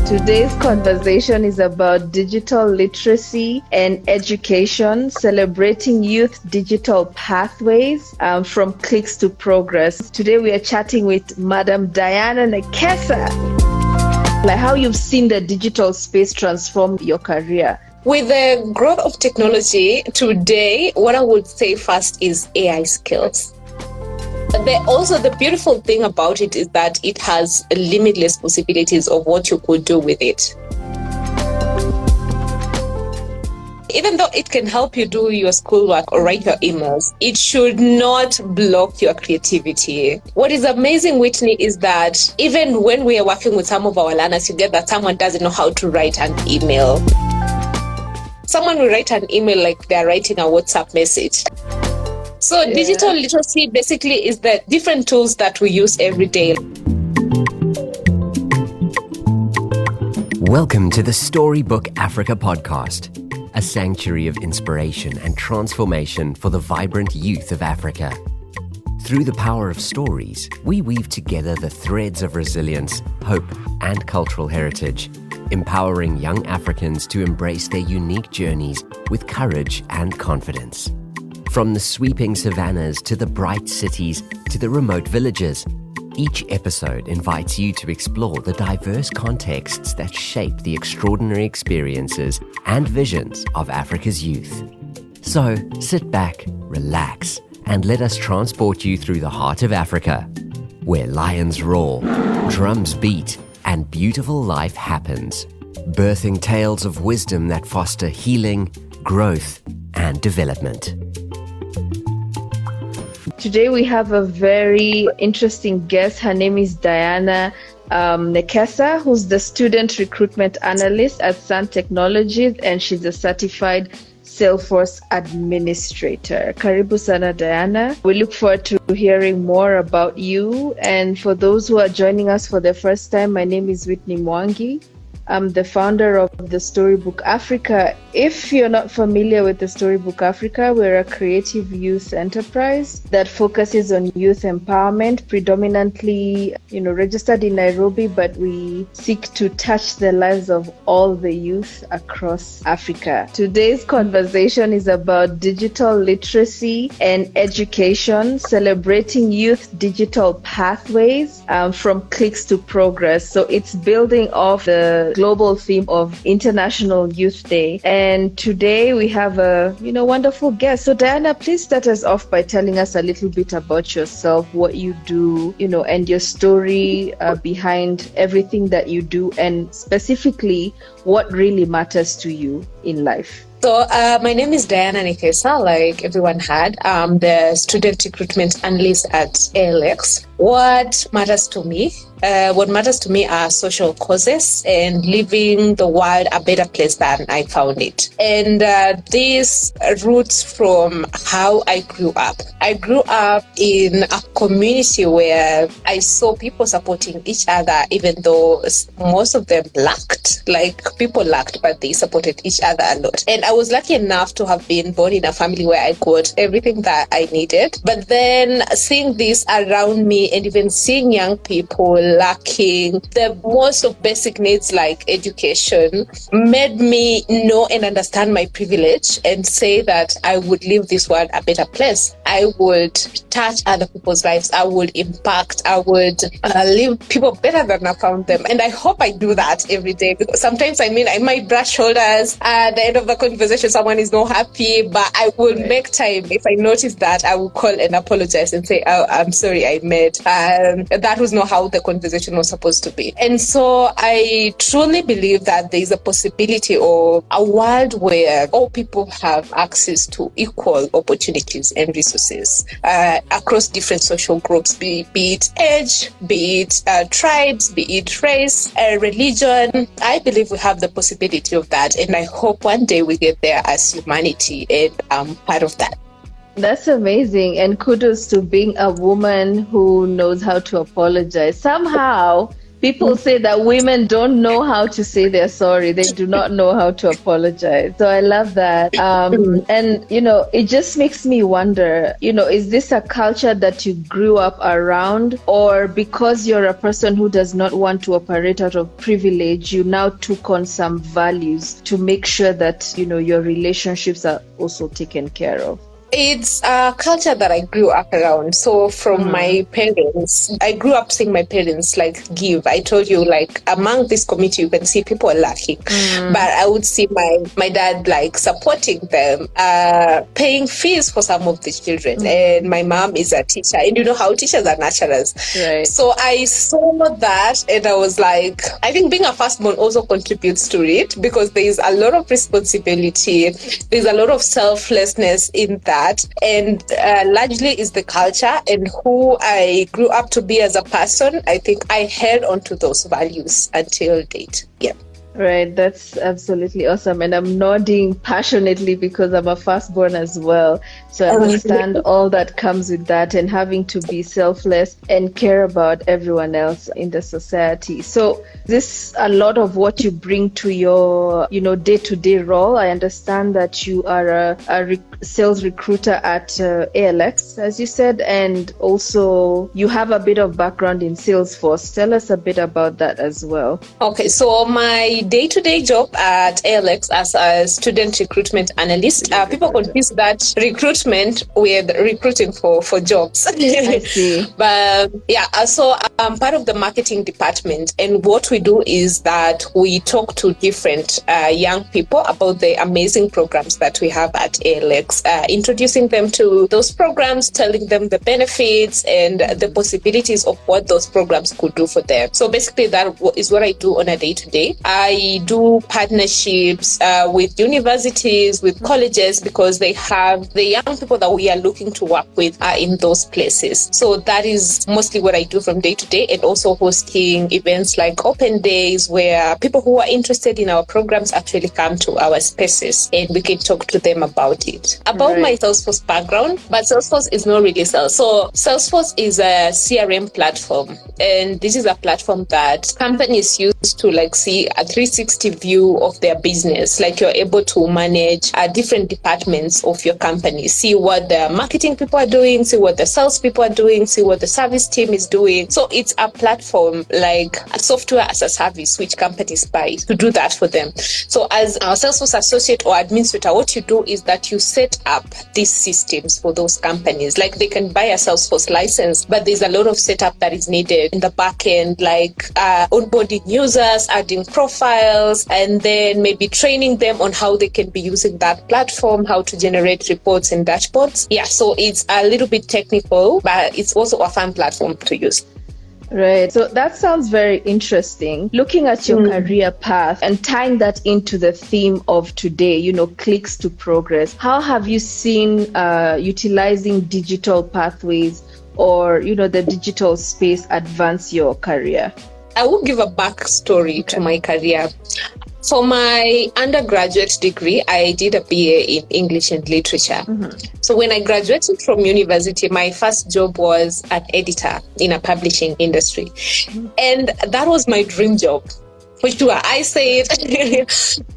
Today's conversation is about digital literacy and education, celebrating youth digital pathways from clicks to progress. Today we are chatting with Madam Diana Nekesa, like how you've seen the digital space transform your career. With the growth of technology today, what I would say first is AI skills. Also, the beautiful thing about it is that it has limitless possibilities of what you could do with it. Even though it can help you do your schoolwork or write your emails, it should not block your creativity. What is amazing, Whitney, is that even when we are working with some of our learners, you get that someone doesn't know how to write an email. Someone will write an email like they're writing a WhatsApp message. So digital literacy basically is the different tools that we use every day. Welcome to the Storybook Africa podcast, a sanctuary of inspiration and transformation for the vibrant youth of Africa. Through the power of stories, we weave together the threads of resilience, hope, and cultural heritage, empowering young Africans to embrace their unique journeys with courage and confidence. From the sweeping savannas to the bright cities to the remote villages, each episode invites you to explore the diverse contexts that shape the extraordinary experiences and visions of Africa's youth. So sit back, relax, and let us transport you through the heart of Africa, where lions roar, drums beat, and beautiful life happens, birthing tales of wisdom that foster healing, growth, and development. Today we have a very interesting guest. Her name is Diana Nekesa, who's the Student Recruitment Analyst at Sun Technologies, and she's a certified Salesforce administrator. Karibu sana, Diana. We look forward to hearing more about you. And for those who are joining us for the first time, my name is Whitney Mwangi. I'm the founder of the Storybook Africa. If you're not familiar with the Storybook Africa, we're a creative youth enterprise that focuses on youth empowerment, predominantly, registered in Nairobi, but we seek to touch the lives of all the youth across Africa. Today's conversation is about digital literacy and education, celebrating youth digital pathways from clicks to progress. So it's building off the global theme of International Youth Day. And today we have a, wonderful guest. So Diana, please start us off by telling us a little bit about yourself, what you do, and your story behind everything that you do, and specifically what really matters to you in life. So my name is Diana Nekesa, like everyone had. I'm the Student Recruitment Analyst at ALX. What matters to me? What matters to me are social causes and leaving the world a better place than I found it. And this roots from how I grew up. I grew up in a community where I saw people supporting each other, even though most of them lacked. Like, people lacked, but they supported each other a lot. And I was lucky enough to have been born in a family where I got everything that I needed. But then seeing this around me and even seeing young people lacking the most of basic needs like education made me know and understand my privilege and say that I would leave this world a better place. I would touch other people's lives. I would impact. I would leave people better than I found them. And I hope I do that every day, because sometimes I might brush shoulders at the end of the conversation. Someone is not happy, but I will make time. If I notice that, I will call and apologize and say, oh, I'm sorry, I made. That was not how the conversation was supposed to be. And so I truly believe that there is a possibility of a world where all people have access to equal opportunities and resources across different social groups, be it age, be it tribes, be it race, religion. I believe we have the possibility of that, and I hope one day we get there as humanity, and I'm part of that. That's amazing, and kudos to being a woman who knows how to apologize. Somehow People say that women don't know how to say they're sorry. They do not know how to apologize. So I love that. And, it just makes me wonder, is this a culture that you grew up around, or because you're a person who does not want to operate out of privilege, you now took on some values to make sure that, your relationships are also taken care of? It's a culture that I grew up around. So from my parents, I grew up seeing my parents give. I told you, among this committee, you can see people are lacking. But I would see my dad supporting them, paying fees for some of the children. And my mom is a teacher. And you know how teachers are nurturers. Right. So I saw that and I was I think being a firstborn also contributes to it, because there is a lot of responsibility. There's a lot of selflessness in that. And largely is the culture and who I grew up to be as a person. I think I held on to those values until date. Yeah. Right, that's absolutely awesome. And I'm nodding passionately because I'm a firstborn as well. So I understand all that comes with that, and having to be selfless and care about everyone else in the society. So this a lot of what you bring to your, day-to-day role. I understand that you are a sales recruiter at ALX, as you said, and also you have a bit of background in Salesforce. Tell us a bit about that as well. Okay, so my day-to-day job at ALX as a student recruitment analyst, people confuse that recruitment with recruiting for jobs. I see. But so I'm part of the marketing department, and what we do is that we talk to different young people about the amazing programs that we have at ALX, introducing them to those programs, telling them the benefits and the possibilities of what those programs could do for them. So basically that is what I do on a day-to-day. I do partnerships with universities, with colleges, because they have the young people that we are looking to work with are in those places. So that is mostly what I do from day to day, and also hosting events like open days where people who are interested in our programs actually come to our spaces and we can talk to them about it. About my Salesforce background, but Salesforce is not really sales. So Salesforce is a CRM platform, and this is a platform that companies use to see a 360 view of their business. You're able to manage different departments of your company, see what the marketing people are doing, see what the sales people are doing, see what the service team is doing. So it's a platform like a software as a service which companies buy to do that for them. So as a Salesforce associate or administrator, what you do is that you set up these systems for those companies. They can buy a Salesforce license, but there's a lot of setup that is needed in the back end, onboarding users, adding profiles, and then maybe training them on how they can be using that platform, how to generate reports and dashboards. Yeah, so it's a little bit technical, but it's also a fun platform to use. Right. So that sounds very interesting. Looking at your career path and tying that into the theme of today, clicks to progress. How have you seen utilizing digital pathways or, the digital space advance your career? I will give a backstory to my career. For my undergraduate degree, I did a BA in English and Literature. So when I graduated from university, my first job was an editor in a publishing industry. And that was my dream job. For sure. I said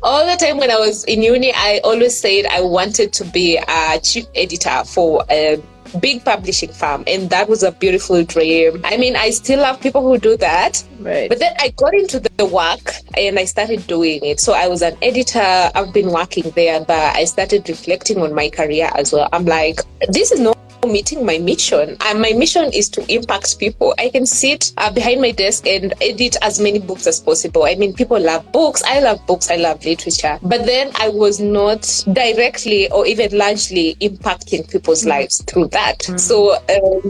all the time when I was in uni, I always said I wanted to be a chief editor for a big publishing firm, and that was a beautiful dream. I mean, I still have people who do that, right? But then I got into the work and I started doing it. So I was an editor. I've been working there, but I started reflecting on my career as well. I'm like, this is not meeting my mission, and my mission is to impact people. I can sit behind my desk and edit as many books as possible. I mean, people love books. I love books. I love literature. But then I was not directly or even largely impacting people's lives through that. So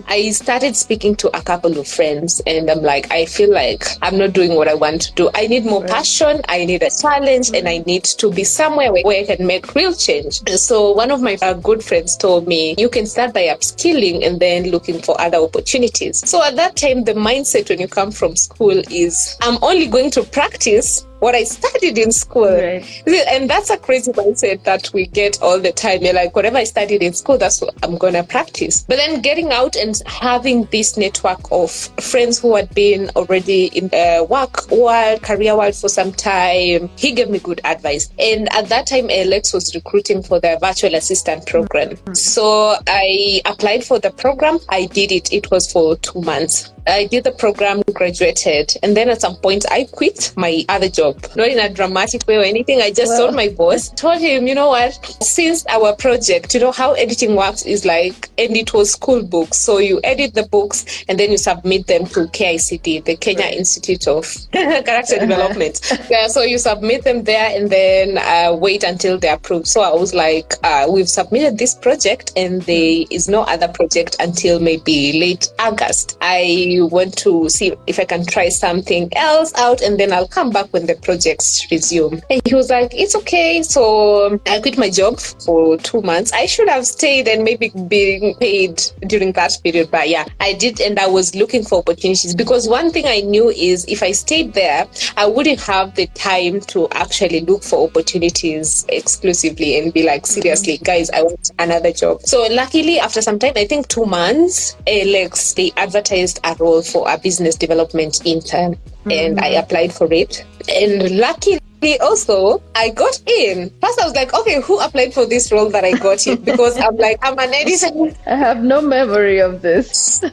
I started speaking to a couple of friends, and I'm like, I feel like I'm not doing what I want to do. I need more passion. I need a challenge, and I need to be somewhere where I can make real change. And so one of my good friends told me, you can start by upskilling and then looking for other opportunities. So at that time, the mindset when you come from school is, I'm only going to practice what I studied in school. Right. And that's a crazy mindset that we get all the time. You're like, whatever I studied in school, that's what I'm going to practice. But then getting out and having this network of friends who had been already in the work world, career world for some time, he gave me good advice. And at that time, Alex was recruiting for the virtual assistant program. Mm-hmm. So I applied for the program. I did it. It was for 2 months. I did the program, graduated, and then at some point I quit my other job. Not in a dramatic way or anything. I just told my boss, told him, you know what, since our project, you know how editing works is like, and it was school books. So you edit the books and then you submit them to KICD, the Kenya Institute of Character Development. Yeah, so you submit them there and then wait until they're approved. So I was like, we've submitted this project and there is no other project until maybe late August. I want to see if I can try something else out and then I'll come back when the projects resume. And he was like, it's okay. So I quit my job for 2 months. I should have stayed and maybe being paid during that period. But yeah, I did. And I was looking for opportunities because one thing I knew is if I stayed there, I wouldn't have the time to actually look for opportunities exclusively and be like, seriously, guys, I want another job. So luckily, after some time, I think 2 months, Alex, they advertised a role for a business development intern and I applied for it. And luckily also, I got in. First, I was like, okay, who applied for this role that I got in? Because I'm like, I'm an editor. I have no memory of this.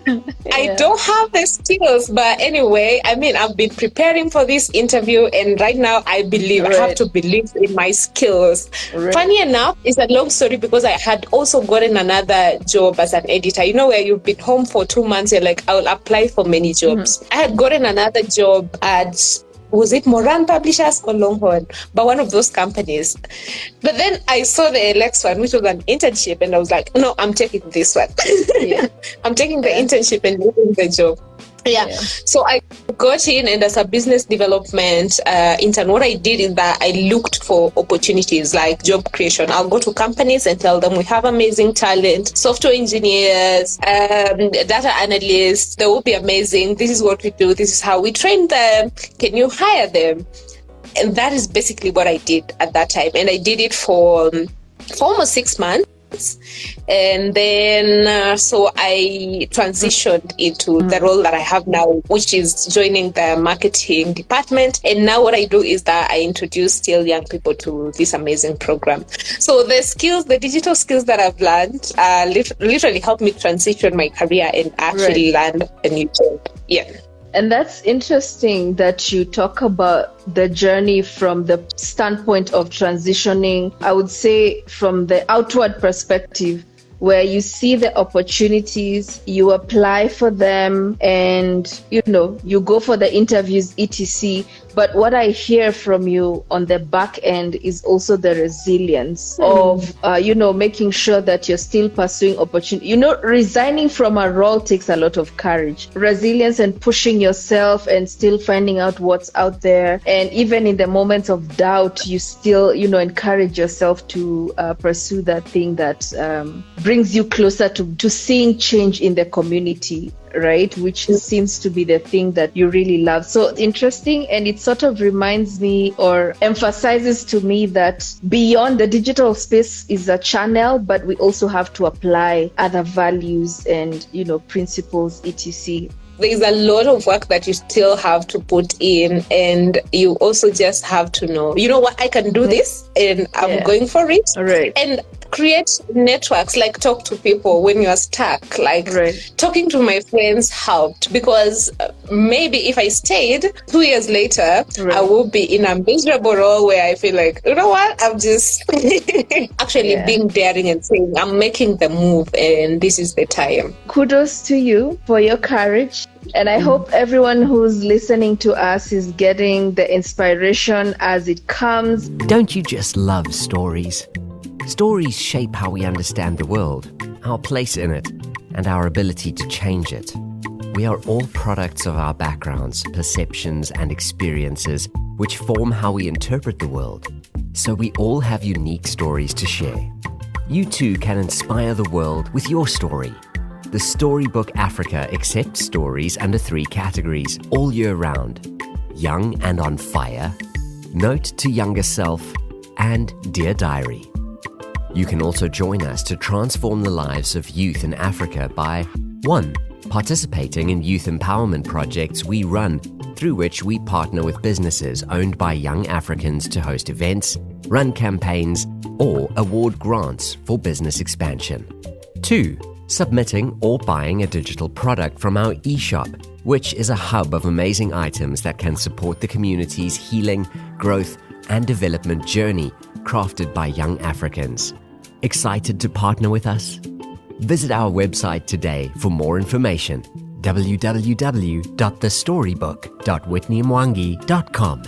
I don't have the skills. But anyway, I mean, I've been preparing for this interview. And right now, I believe, I have to believe in my skills. Funny enough, it's a long story because I had also gotten another job as an editor. You know, where you've been home for 2 months, you're like, I'll apply for many jobs. I had gotten another job at, was it Moran Publishers or Longhorn? But one of those companies. But then I saw the Alex one, which was an internship, and I was like, no, I'm taking this one. I'm taking the internship and leaving the job. So I got in, and as a business development intern, what I did is that I looked for opportunities like job creation. I'll go to companies and tell them we have amazing talent, software engineers, data analysts. They will be amazing. This is what we do. This is how we train them. Can you hire them? And that is basically what I did at that time. And I did it for almost 6 months. And then so I transitioned into the role that I have now, which is joining the marketing department. And now what I do is that I introduce still young people to this amazing program. So the skills, the digital skills that I've learned literally helped me transition my career and actually land a new job. And that's interesting that you talk about the journey from the standpoint of transitioning, I would say from the outward perspective, where you see the opportunities, you apply for them, and, you know, you go for the interviews, etc. But what I hear from you on the back end is also the resilience of, making sure that you're still pursuing opportunity. You know, resigning from a role takes a lot of courage, resilience, and pushing yourself and still finding out what's out there. And even in the moments of doubt, you still, encourage yourself to pursue that thing that brings you closer to seeing change in the community. Right, which seems to be the thing that you really love. So interesting, and it sort of reminds me or emphasizes to me that beyond the digital space is a channel, but we also have to apply other values and principles, etc. There's a lot of work that you still have to put in, and you also just have to know, you know what, I can do this and I'm going for it. Right. And create networks, like talk to people when you're stuck. Like talking to my friends helped, because maybe if I stayed 2 years later, I will be in a miserable role where I feel like, you know what, I'm just actually being daring and saying, I'm making the move and this is the time. Kudos to you for your courage. And I hope everyone who's listening to us is getting the inspiration as it comes. Don't you just love stories? Stories shape how we understand the world, our place in it, and our ability to change it. We are all products of our backgrounds, perceptions, and experiences, which form how we interpret the world. So we all have unique stories to share. You too can inspire the world with your story. The Storybook Africa accepts stories under 3 categories all year round: young and on fire, Note to Younger Self, and Dear Diary. You can also join us to transform the lives of youth in Africa by 1. Participating in youth empowerment projects we run, through which we partner with businesses owned by young Africans to host events, run campaigns, or award grants for business expansion. 2. Submitting or buying a digital product from our e-shop, which is a hub of amazing items that can support the community's healing, growth, and development journey crafted by young Africans. Excited to partner with us? Visit our website today for more information: www.thestorybook.whitneymwangi.com.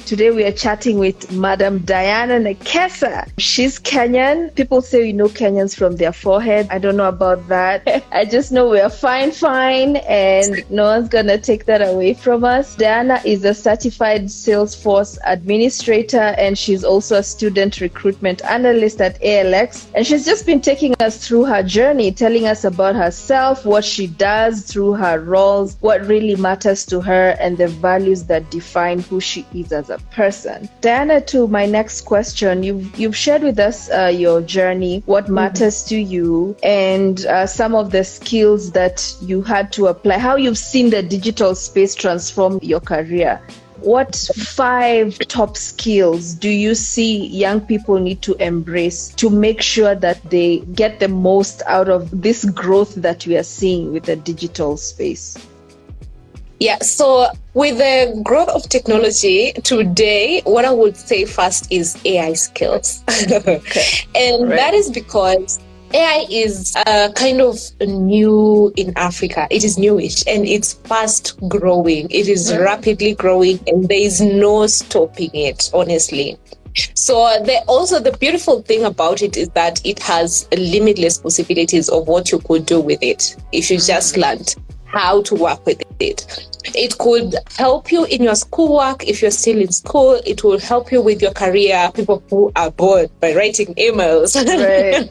Today we are chatting with Madam Diana Nekesa. She's Kenyan. People say we know Kenyans from their forehead. I don't know about that. I just know we are fine, and no one's gonna take that away from us. Diana is a certified Salesforce administrator, and she's also a student recruitment analyst at ALX. And she's just been taking us through her journey, telling us about herself, what she does through her roles, what really matters to her, and the values that define who she is as a person. Diana, to my next question, you've shared with us your journey, what matters to you, and some of the skills that you had to apply, how you've seen the digital space transform your career. What 5 top skills do you see young people need to embrace to make sure that they get the most out of this growth that we are seeing with the digital space? Yeah, so with the growth of technology today, what I would say first is AI skills. And that is because AI is kind of new in Africa. It is newish and it's fast growing. It is rapidly growing and there is no stopping it, honestly. So the beautiful thing about it is that it has limitless possibilities of what you could do with it if you just learned how to work with it. It could help you in your schoolwork if you're still in school. It will help you with your career. People who are bored by writing emails. Right.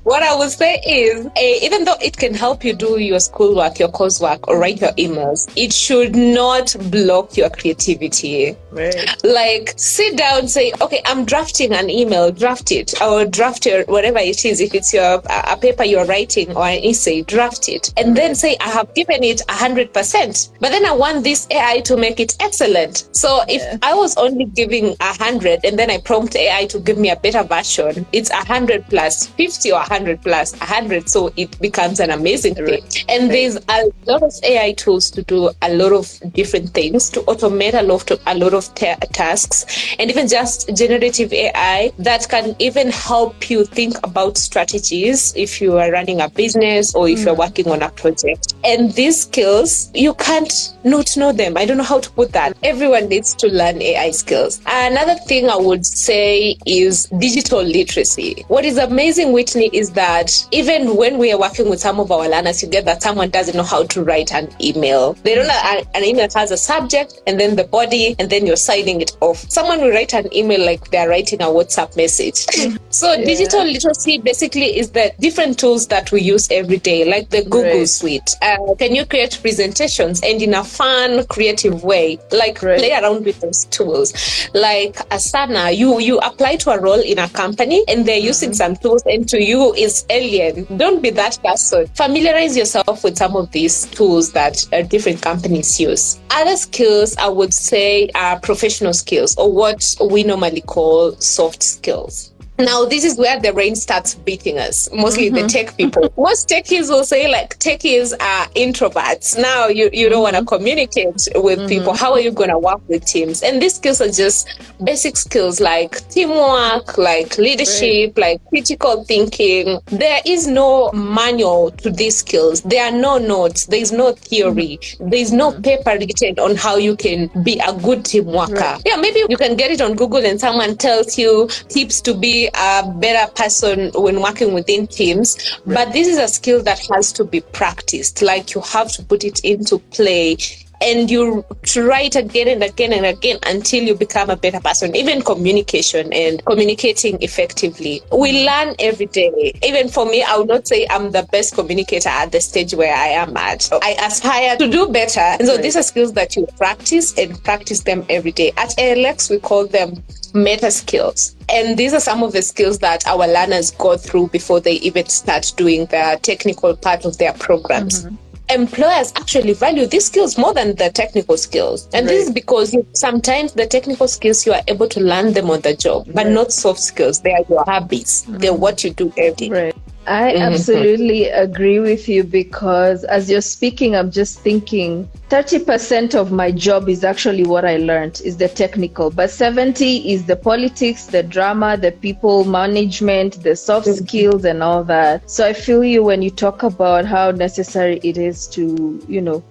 What I would say is, even though it can help you do your schoolwork, your coursework, or write your emails, it should not block your creativity. Right. Like, sit down, say, okay, I'm drafting an email, draft it, or draft your whatever it is. If it's a paper you're writing or an essay, draft it, and then say, I have given it 100%, but then I want this AI to make it excellent. So if I was only giving 100 and then I prompt AI to give me a better version, it's 100 plus 50 or 100 plus 100. So it becomes an amazing thing. And there's a lot of AI tools to do a lot of different things, to automate a lot of tasks, and even just generative AI that can even help you think about strategies if you are running a business or if you're working on a project. And these skills, you can't not know them. I don't know how to put that. Everyone needs to learn AI skills. Another thing I would say is digital literacy. What is amazing, Whitney, is that even when we are working with some of our learners, you get that someone doesn't know how to write an email. They don't know an email has a subject and then the body and then you're signing it off. Someone will write an email like they're writing a WhatsApp message. So digital literacy basically is the different tools that we use every day, like the Google Suite. Can you create presentations and in a fun, creative way, like play around with those tools? Like Asana, you apply to a role in a company and they're using some tools and to you is alien. Don't be that person. Familiarize yourself with some of these tools that different companies use. Other skills I would say are professional skills, or what we normally call soft skills. Now, this is where the rain starts beating us, mostly the tech people. Most techies will say, like, techies are introverts. Now, you don't want to communicate with people. How are you going to work with teams? And these skills are just basic skills like teamwork, like leadership, like critical thinking. There is no manual to these skills. There are no notes. There is no theory. There is no paper written on how you can be a good team worker. Yeah, maybe you can get it on Google and someone tells you tips to be a better person when working within teams, but this is a skill that has to be practiced. Like, you have to put it into play and you try it again and again and again until you become a better person. Even communication and communicating effectively. We learn every day. Even for me, I would not say I'm the best communicator at the stage where I am at. I aspire to do better. And so these are skills that you practice and practice them every day. At ALX, we call them meta skills. And these are some of the skills that our learners go through before they even start doing the technical part of their programs. Employers actually value these skills more than the technical skills. And this is because sometimes the technical skills, you are able to learn them on the job, but not soft skills. They are your habits. They're what you do every day. I absolutely agree with you, because as you're speaking, I'm just thinking 30% of my job is actually what I learned, is the technical, but 70 is the politics, the drama, the people management, the soft skills and all that. So I feel you when you talk about how necessary it is to,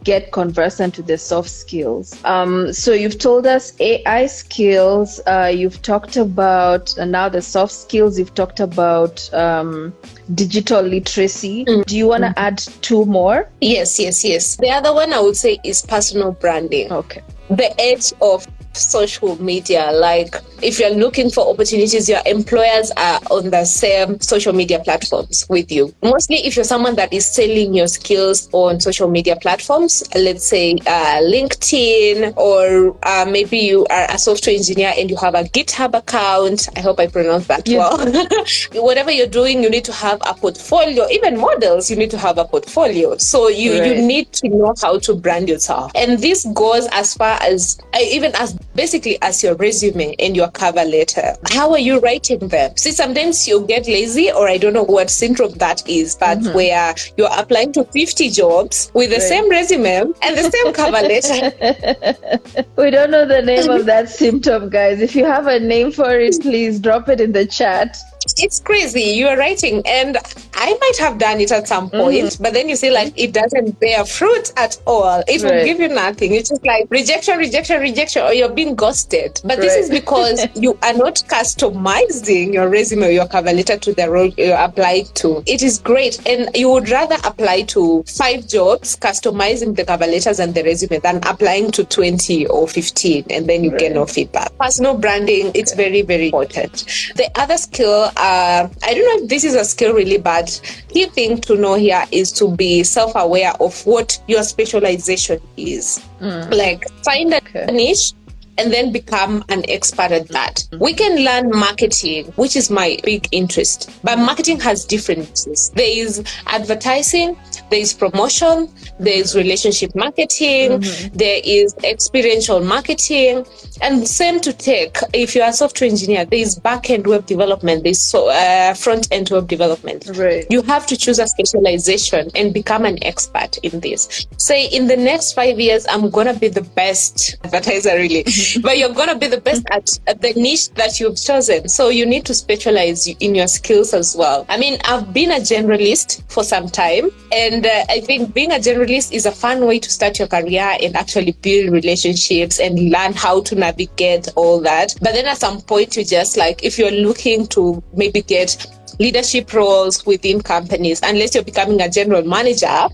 get conversant with the soft skills. So you've told us AI skills, you've talked about now the soft skills, you've talked about digital literacy. Do you want to add two more? Yes. The other one I would say is personal branding. Okay. The edge of social media. Like if you're looking for opportunities, your employers are on the same social media platforms with you. Mostly if you're someone that is selling your skills on social media platforms, let's say LinkedIn, or maybe you are a software engineer and you have a GitHub account. I hope I pronounced that well. Whatever you're doing, you need to have a portfolio. Even models, you need to have a portfolio. So you need to know how to brand yourself. And this goes as far as even as basically as your resume and your cover letter. How are you writing them? See, sometimes you get lazy, or I don't know what syndrome that is, but where you're applying to 50 jobs with the same resume and the same cover letter. We don't know the name of that symptom, guys. If you have a name for it, please drop it in the chat. It's crazy. You are writing, and I might have done it at some point, but then you see like it doesn't bear fruit at all. It will give you nothing. It's just like rejection, or you're being ghosted. But this is because you are not customizing your resume or your cover letter to the role you're applying to. It is great, and you would rather apply to 5 jobs customizing the cover letters and the resume than applying to 20 or 15 and then you get no feedback. Personal branding, it's very, very important. The other skill, I don't know if this is a skill really, but key thing to know here is to be self-aware of what your specialization is. Like find a niche and then become an expert at that. We can learn marketing, which is my big interest, but marketing has different niches. There is advertising, there is promotion, there is relationship marketing, there is experiential marketing, and same to tech. If you are a software engineer, there is back-end web development, there is front-end web development. You have to choose a specialization and become an expert in this. Say in the next 5 years, I'm going to be the best advertiser, really. But you're going to be the best at the niche that you've chosen. So you need to specialize in your skills as well. I mean, I've been a generalist for some time, and I think being a generalist is a fun way to start your career and actually build relationships and learn how to navigate all that. But then at some point, you just like, if you're looking to maybe get leadership roles within companies, unless you're becoming a general manager,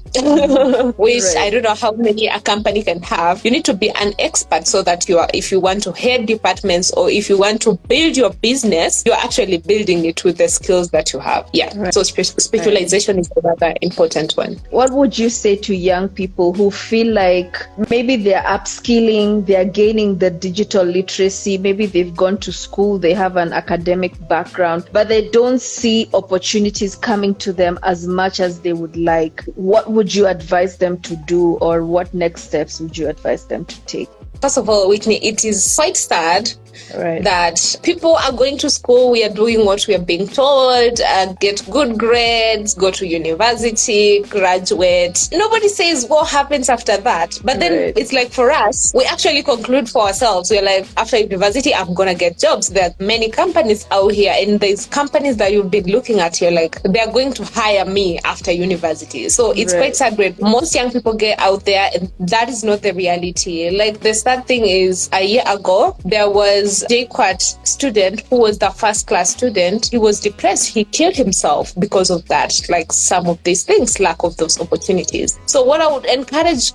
which I don't know how many a company can have. You need to be an expert so that if you want to head departments or if you want to build your business, you're actually building it with the skills that you have. So specialization is another important one. What would you say to young people who feel like maybe they're upskilling, they're gaining the digital literacy, maybe they've gone to school, they have an academic background, but they don't see opportunities coming to them as much as they would like? What would you advise them to do, or what next steps would you advise them to take? First of all, Whitney, it is quite sad that people are going to school, we are doing what we are being told, get good grades, go to university, graduate. Nobody says what happens after that. But then it's like for us, we actually conclude for ourselves. We're like, after university, I'm going to get jobs. There are many companies out here, and there's companies that you've been looking at, you're like, they're going to hire me after university. So it's quite sad when most young people get out there, and that is not the reality. Like the sad thing is, a year ago, there was there's JQuat student who was the first class student. He was depressed. He killed himself because of that, like some of these things, lack of those opportunities. So what I would encourage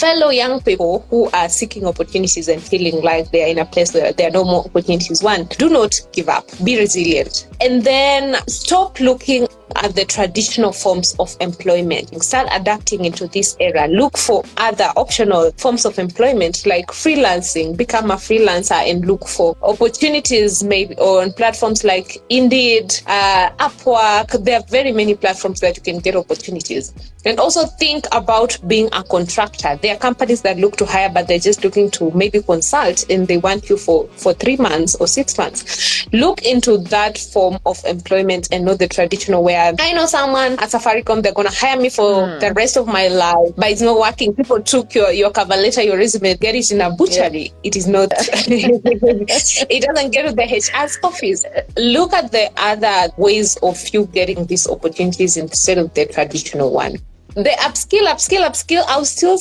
fellow young people who are seeking opportunities and feeling like they're in a place where there are no more opportunities, one, do not give up, be resilient. And then stop looking at the traditional forms of employment. Start adapting into this era. Look for other optional forms of employment like freelancing. Become a freelancer and look for opportunities maybe on platforms like Indeed, Upwork. There are very many platforms that you can get opportunities. And also think about being a contractor. There are companies that look to hire, but they're just looking to maybe consult and they want you for 3 months or 6 months. Look into that form of employment and not the traditional where I know someone at Safaricom, they're going to hire me for the rest of my life, but it's not working. People took your cover letter, your resume, get it in a butchery. Yeah. It is not, it doesn't get to the HR's office. Look at the other ways of you getting these opportunities instead of the traditional one. The upskill, I'll still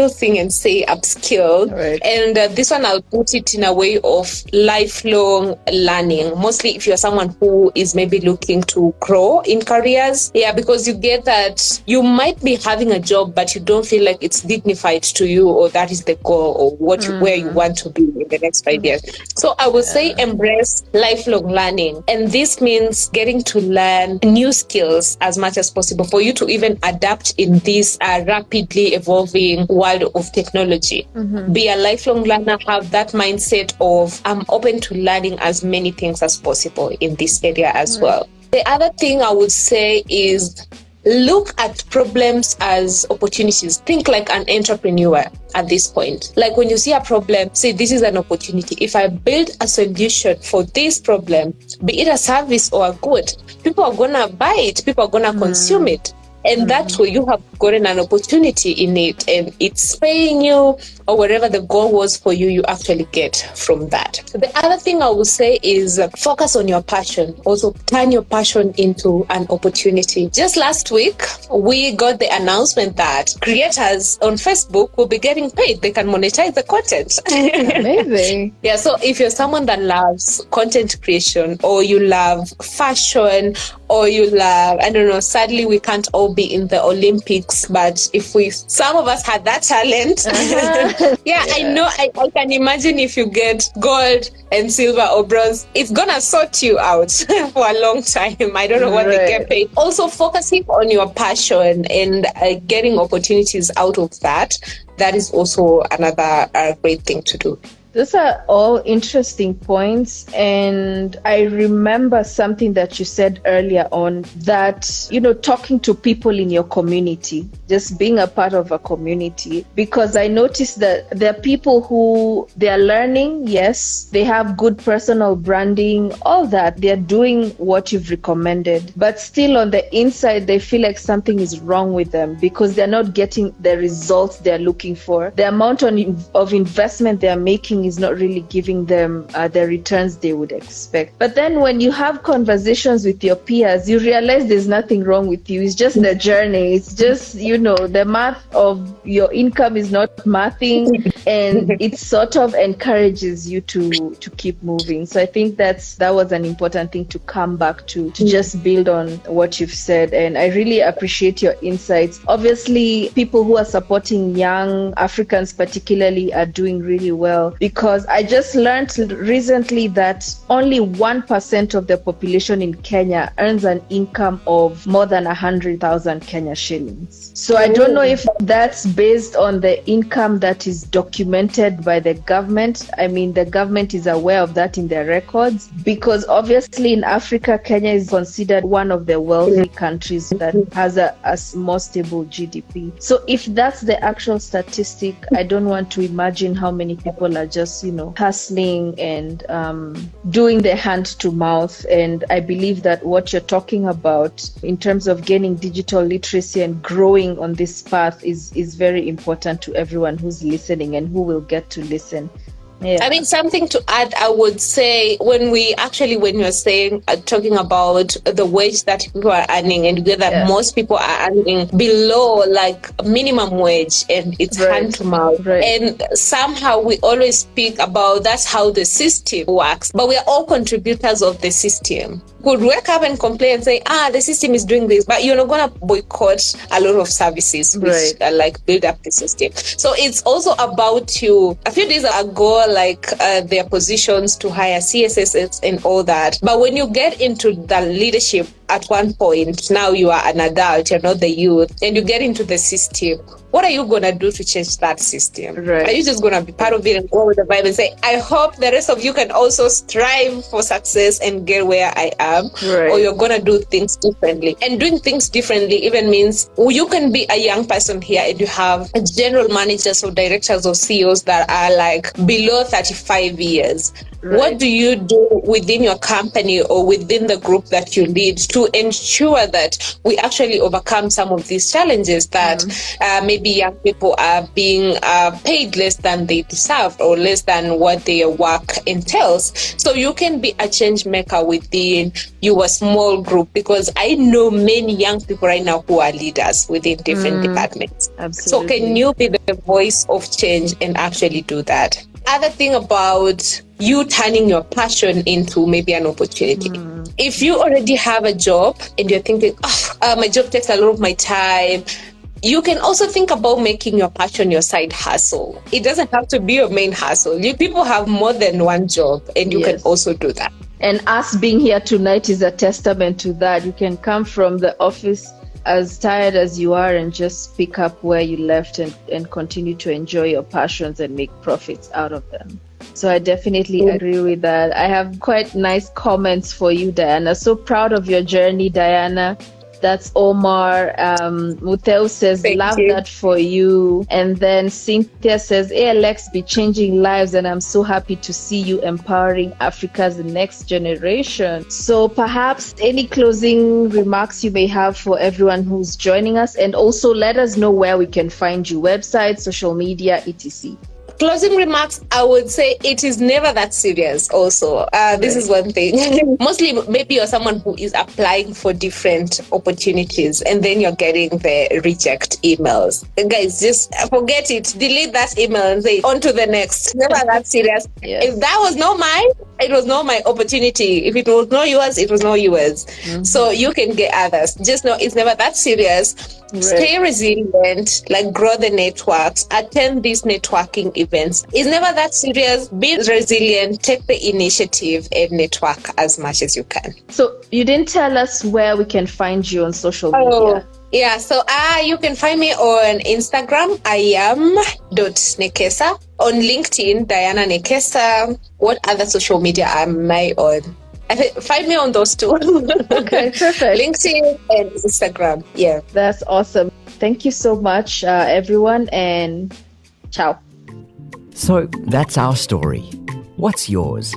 sing and say upskill. Right. And this one, I'll put it in a way of lifelong learning. Mostly if you're someone who is maybe looking to grow in careers. Yeah, because you get that you might be having a job, but you don't feel like it's dignified to you or that is the goal or where you want to be in the next 5 years. So I would say embrace lifelong learning. And this means getting to learn new skills as much as possible for you to even adapt in this rapidly evolving world of technology. Be a lifelong learner, have that mindset of I'm open to learning as many things as possible in this area as well. The other thing I would say is look at problems as opportunities. Think like an entrepreneur at this point. Like when you see a problem, say this is an opportunity. If I build a solution for this problem, be it a service or a good, people are going to buy it. People are going to consume it. And that's where you have gotten an opportunity in it and it's paying you or whatever the goal was for you, you actually get from that. The other thing I would say is focus on your passion. Also turn your passion into an opportunity. Just last week, we got the announcement that creators on Facebook will be getting paid. They can monetize the content. Amazing. Yeah, so if you're someone that loves content creation or you love fashion or you love, I don't know, sadly we can't all be in the Olympics, but if some of us had that talent, I know, I can imagine if you get gold and silver or bronze, it's gonna sort you out for a long time. I don't know what they get paid. Also focusing on your passion and getting opportunities out of that. That is also another great thing to do. Those are all interesting points. And I remember something that you said earlier on that, talking to people in your community, just being a part of a community, because I noticed that there are people who they are learning. Yes, they have good personal branding, all that. They're doing what you've recommended, but still on the inside, they feel like something is wrong with them because they're not getting the results they're looking for. The amount of investment they're making is not really giving them the returns they would expect. But then when you have conversations with your peers, you realize there's nothing wrong with you. It's just the journey. It's just, the math of your income is not mathing, and it sort of encourages you to keep moving. So I think that was an important thing to come back to just build on what you've said. And I really appreciate your insights. Obviously, people who are supporting young Africans particularly are doing really well, because I just learned recently that only 1% of the population in Kenya earns an income of more than 100,000 Kenya shillings. So I don't know if that's based on the income that is documented by the government. I mean, the government is aware of that in their records, because obviously in Africa, Kenya is considered one of the wealthy countries that has a more stable GDP. So if that's the actual statistic, I don't want to imagine how many people are just, hustling and doing the hand to mouth. And I believe that what you're talking about in terms of gaining digital literacy and growing on this path is very important to everyone who's listening and who will get to listen. Yeah. I mean, something to add, I would say, when you're saying, talking about the wage that people are earning, and that most people are earning below like minimum wage, and it's hand to mouth. Right. And somehow we always speak about that's how the system works, but we are all contributors of the system. Could wake up and complain and say, the system is doing this, but you're not going to boycott a lot of services which build up the system. So it's also about you. A few days ago, their positions to hire CSSs and all that. But when you get into the leadership at one point, now you are an adult, you're not the youth, and you get into the system, what are you going to do to change that system? Right. Are you just going to be part of it and go with the vibe and say, I hope the rest of you can also strive for success and get where I am? Right. Or you're going to do things differently. And doing things differently even means you can be a young person here and you have general managers or directors or CEOs that are like below 35 years. Right. What do you do within your company or within the group that you lead to ensure that we actually overcome some of these challenges that maybe young people are being paid less than they deserve or less than what their work entails? So you can be a change maker within your small group, because I know many young people right now who are leaders within different departments. Absolutely. So can you be the voice of change and actually do that? Other thing about you turning your passion into maybe an opportunity. If you already have a job and you're thinking, my job takes a lot of my time, you can also think about making your passion your side hustle. It doesn't have to be your main hustle. People have more than one job, and you can also do that. And us being here tonight is a testament to that. You can come from the office as tired as you are and just pick up where you left and continue to enjoy your passions and make profits out of them. So I definitely agree with that. I have quite nice comments for you, Diana. So proud of your journey, Diana. That's Omar. Muteu says, love that for you. And then Cynthia says, ALX be changing lives, and I'm so happy to see you empowering Africa's next generation. So perhaps any closing remarks you may have for everyone who's joining us, and also let us know where we can find you, website, social media, etc. Closing remarks, I would say it is never that serious also. This is one thing. Mostly, maybe you're someone who is applying for different opportunities and then you're getting the reject emails. Guys, just forget it. Delete that email and say, on to the next. Never that serious. Yes. If that was not mine, it was not my opportunity. If it was not yours, it was not yours. So you can get others. Just know it's never that serious. Right. Stay resilient, grow the networks, attend these networking events. It's never that serious. Be resilient, take the initiative, and network as much as you can. So you didn't tell us where we can find you on social media. Yeah, so you can find me on Instagram, iam.nekesa. On LinkedIn, Diana Nekesa. What other social media am I on? Find me on those two. Okay, perfect. LinkedIn and Instagram. Yeah. That's awesome. Thank you so much, everyone, and ciao. So that's our story. What's yours?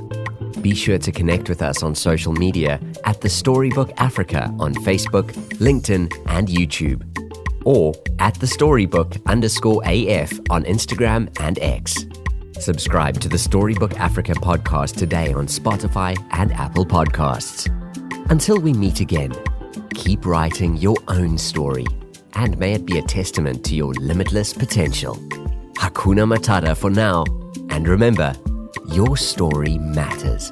Be sure to connect with us on social media at The Storybook Africa on Facebook, LinkedIn, and YouTube, or at @thestorybook_AF on Instagram and X. Subscribe to the Storybook Africa podcast today on Spotify and Apple Podcasts. Until we meet again, keep writing your own story, and may it be a testament to your limitless potential. Hakuna Matata for now, and remember, your story matters.